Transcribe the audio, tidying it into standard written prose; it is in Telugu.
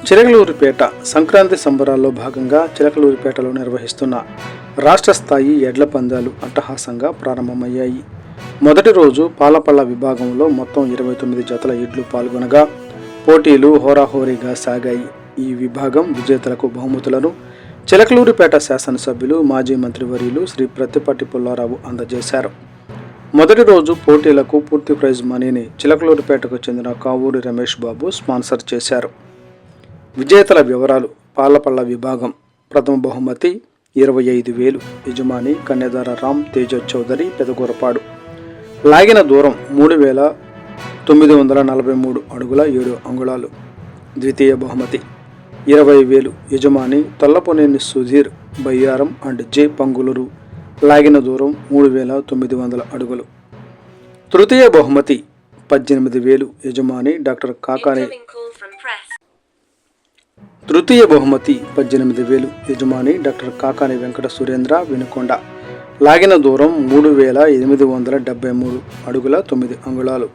చిలకలూరిపేట సంక్రాంతి సంబరాల్లో భాగంగా చిలకలూరిపేటలో నిర్వహిస్తున్న రాష్ట్ర స్థాయి ఎడ్ల పందాలు అట్టహాసంగా ప్రారంభమయ్యాయి. మొదటి రోజు పాలపళ్ళ విభాగంలో మొత్తం 29 జతల ఎడ్లు పాల్గొనగా పోటీలు హోరాహోరీగా సాగాయి. ఈ విభాగం విజేతలకు బహుమతులను చిలకలూరిపేట శాసనసభ్యులు మాజీ మంత్రివర్యులు శ్రీ ప్రత్తిపాటి పుల్లారావు అందజేశారు. మొదటి రోజు పోటీలకు పూర్తి ప్రైజ్ మనీని చిలకలూరిపేటకు చెందిన కావూరి రమేష్ బాబు స్పాన్సర్ చేశారు. విజేతల వివరాలు: పాలపళ్ళ విభాగం ప్రథమ బహుమతి 25,000, యజమాని కన్యదార రామ్ తేజ చౌదరి, పెదకూరపాడు. లాగిన దూరం 3,943 అడుగుల 7 అంగుళాలు. ద్వితీయ బహుమతి 20,000, యజమాని తల్లపనేని సుధీర్, బయ్యారం అండ్ జే పంగులూరు. లాగిన దూరం 3,900 అడుగులు. తృతీయ బహుమతి 18,000, యజమాని డాక్టర్ కాకాని తృతీయ బహుమతి 18,000, యజమాని డాక్టర్ కాకాని వెంకట సురేంద్ర, వినుకొండ. లాగిన దూరం 3,873 అడుగుల 9 అంగుళాలు.